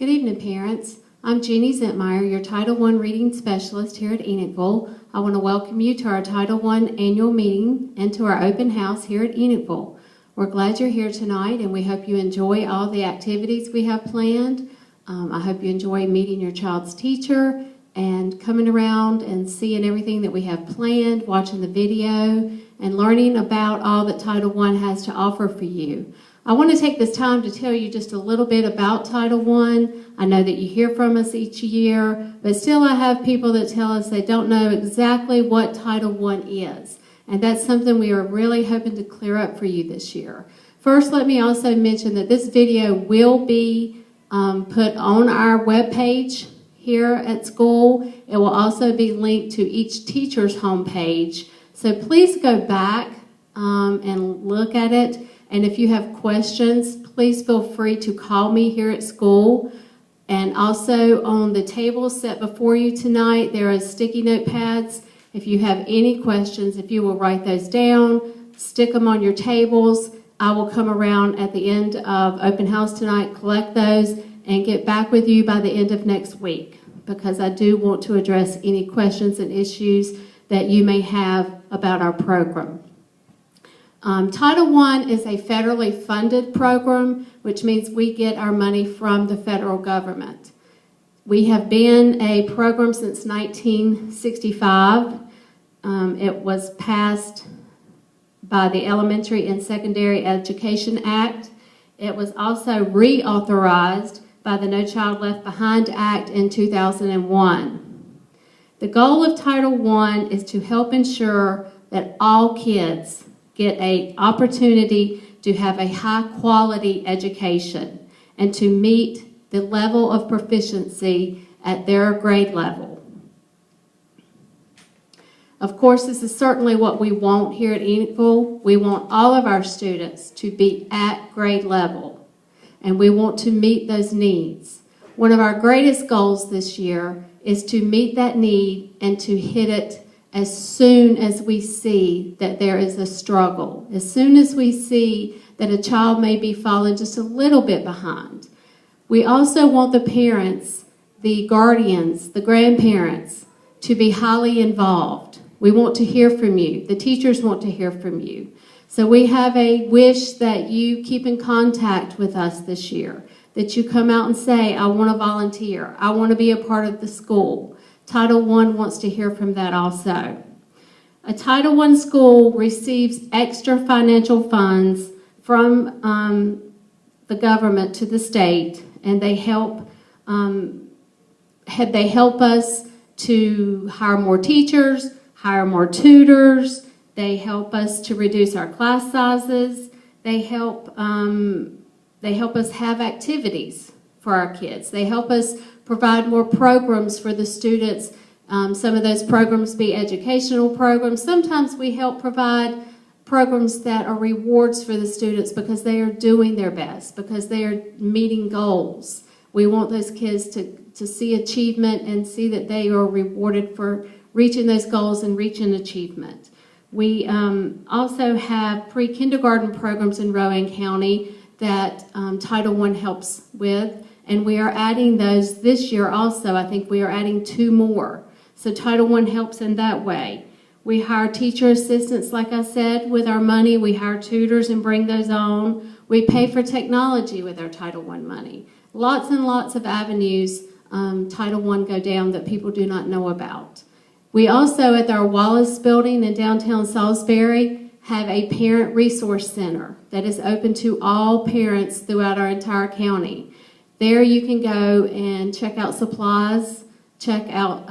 Good evening, parents. I'm Jeannie Zentmeyer, your Title I Reading Specialist here at Enochville. I want to welcome you to our Title I annual meeting and to our open house here at Enochville. We're glad you're here tonight, and we hope you enjoy all the activities we have planned. I hope you enjoy meeting your child's teacher and coming around and seeing everything that we have planned, watching the video, and learning about all that Title I has to offer for you. I want to take this time to tell you just a little bit about Title I. I know that you hear from us each year, but still I have people that tell us they don't know exactly what Title I is. And that's something we are really hoping to clear up for you this year. First, let me also mention that this video will be put on our webpage here at school. It will also be linked to each teacher's homepage. So please go back and look at it. And if you have questions, please feel free to call me here at school. And also on the table set before you tonight, there are sticky note pads. If you have any questions, if you will write those down, stick them on your tables. I will come around at the end of open house tonight, collect those, and get back with you by the end of next week, because I do want to address any questions and issues that you may have about our program. Title I is a federally funded program, which means we get our money from the federal government. We have been a program since 1965. It was passed by the Elementary and Secondary Education Act. It was also reauthorized by the No Child Left Behind Act in 2001. The goal of Title I is to help ensure that all kids get an opportunity to have a high-quality education and to meet the level of proficiency at their grade level. Of course, this is certainly what we want here at Enochville. We want all of our students to be at grade level, and we want to meet those needs. One of our greatest goals this year is to meet that need and to hit it as soon as we see that there is a struggle, as soon as we see that a child may be falling just a little bit behind. We also want the parents, the guardians, the grandparents to be highly involved. We want to hear from you. The teachers want to hear from you. So we have a wish that you keep in contact with us this year, that you come out and say, I want to volunteer. I want to be a part of the school. Title I wants to hear from that also. A Title I school receives extra financial funds from the government to the state, and they help us to hire more teachers, hire more tutors. They help us to reduce our class sizes. They help us have activities for our kids. They help us provide more programs for the students. Some of those programs be educational programs. Sometimes we help provide programs that are rewards for the students because they are doing their best, because they are meeting goals. We want those kids to see achievement and see that they are rewarded for reaching those goals and reaching achievement. We also have pre-kindergarten programs in Rowan County that Title I helps with. And we are adding those this year also. I think we are adding 2 more. So Title I helps in that way. We hire teacher assistants, like I said, with our money. We hire tutors and bring those on. We pay for technology with our Title I money. Lots and lots of avenues Title I go down that people do not know about. We also, at our Wallace building in downtown Salisbury, have a parent resource center that is open to all parents throughout our entire county. There you can go and check out supplies, check out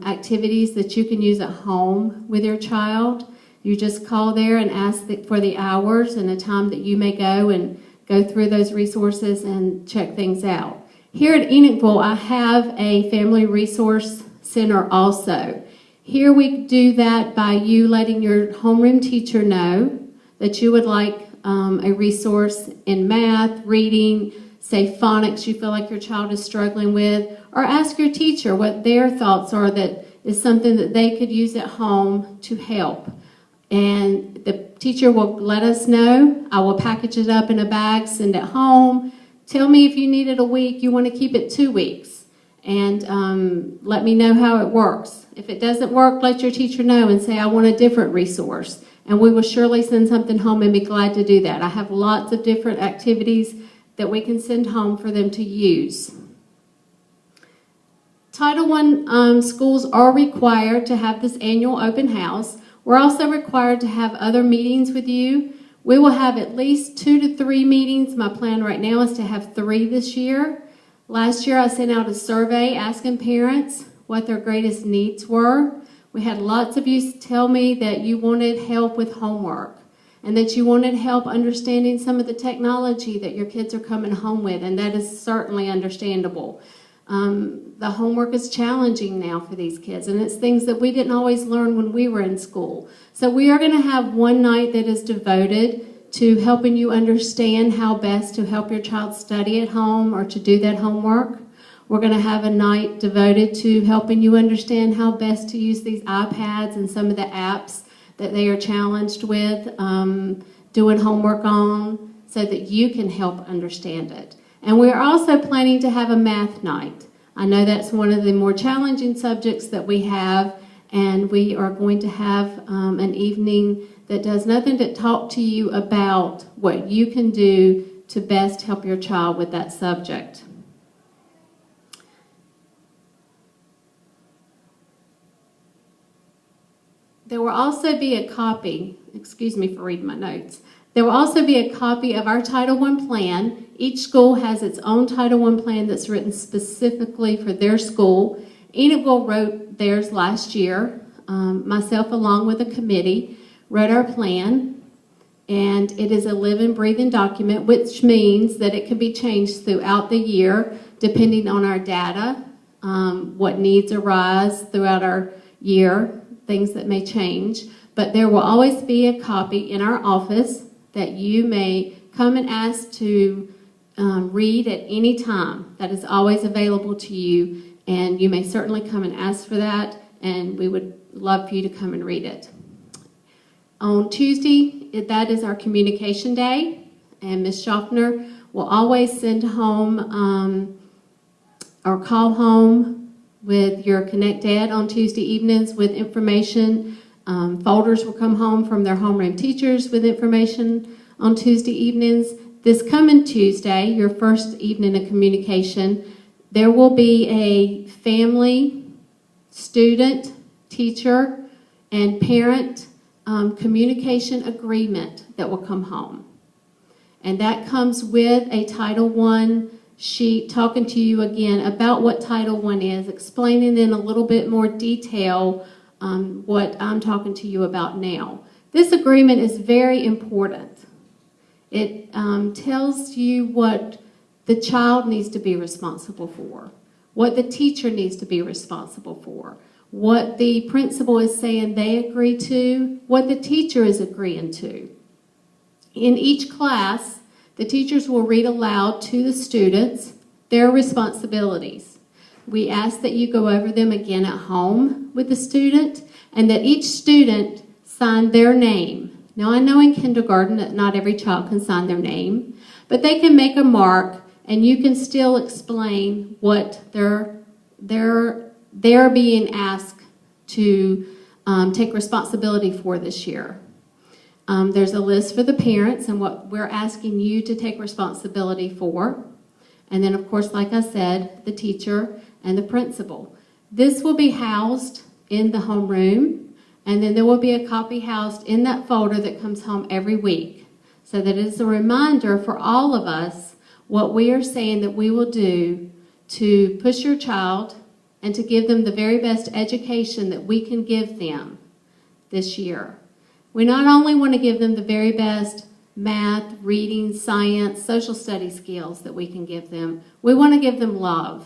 activities that you can use at home with your child. You just call there and ask for the hours and the time that you may go and go through those resources and check things out. Here at Enochville, I have a family resource center also. Here we do that by you letting your homeroom teacher know that you would like a resource in math, reading, say phonics you feel like your child is struggling with, or ask your teacher what their thoughts are that is something that they could use at home to help. And the teacher will let us know. I will package it up in a bag, send it home tell me if you need it a week, you want to keep it 2 weeks, and let me know how it works. If it doesn't work, let your teacher know and say, I want a different resource. And we will surely send something home and be glad to do that. I have lots of different activities that we can send home for them to use. Title I schools are required to have this annual open house. We're also required to have other meetings with you. We will have at least 2 to 3 meetings. My plan right now is to have 3 this year. Last year I sent out a survey asking parents what their greatest needs were. We had lots of you tell me that you wanted help with homework and that you wanted help understanding some of the technology that your kids are coming home with, and that is certainly understandable. The homework is challenging now for these kids, and it's things that we didn't always learn when we were in school. So we are going to have one night that is devoted to helping you understand how best to help your child study at home or to do that homework. We're going to have a night devoted to helping you understand how best to use these iPads and some of the apps that they are challenged with doing homework on, so that you can help understand it. And we're also planning to have a math night. I know that's one of the more challenging subjects that we have, and we are going to have an evening that does nothing but talk to you about what you can do to best help your child with that subject. There will also be a copy, excuse me for reading my notes. There will also be a copy of our Title I plan. Each school has its own Title I plan that's written specifically for their school. Enidville wrote theirs last year. Myself, along with a committee, wrote our plan, and it is a living, breathing document, which means that it can be changed throughout the year depending on our data, what needs arise throughout our year, things that may change. But there will always be a copy in our office that you may come and ask to read at any time. That is always available to you, and you may certainly come and ask for that, and we would love for you to come and read it. On Tuesday, that is our communication day, and Ms. Schaffner will always send home or call home with your Connect Ed on Tuesday evenings with information. Folders will come home from their homeroom teachers with information on Tuesday evenings. This coming Tuesday, your first evening of communication, there will be a family, student, teacher, and parent communication agreement that will come home. And that comes with a Title I sheet talking to you again about what Title I is, explaining in a little bit more detail what I'm talking to you about now. This agreement is very important. It tells you what the child needs to be responsible for, what the teacher needs to be responsible for, what the principal is saying they agree to, what the teacher is agreeing to. In each class, the teachers will read aloud to the students their responsibilities. We ask that you go over them again at home with the student, and that each student sign their name. Now, I know in kindergarten that not every child can sign their name, but they can make a mark, and you can still explain what they're being asked to take responsibility for this year. There's a list for the parents and what we're asking you to take responsibility for. And then, of course, like I said, the teacher and the principal. This will be housed in the homeroom, and then there will be a copy housed in that folder that comes home every week, so that it's a reminder for all of us what we are saying that we will do to push your child and to give them the very best education that we can give them this year. We not only want to give them the very best math, reading, science, social studies skills that we can give them, we want to give them love.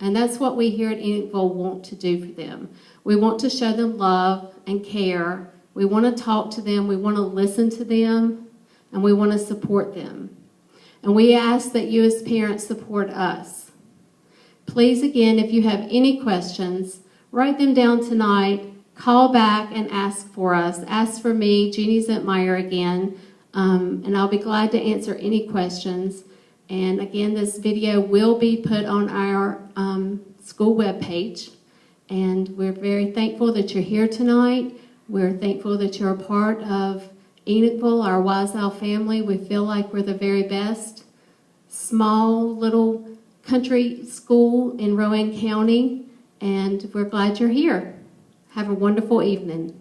And that's what we here at Enidville want to do for them. We want to show them love and care. We want to talk to them. We want to listen to them. And we want to support them. And we ask that you as parents support us. Please, again, if you have any questions, write them down tonight. Call back and ask for us. Ask for me, Jeannie Zentmeyer, again. And I'll be glad to answer any questions. And again, this video will be put on our school webpage. And we're very thankful that you're here tonight. We're thankful that you're a part of Enochville, our Wiseowl family. We feel like we're the very best small little country school in Rowan County, and we're glad you're here. Have a wonderful evening.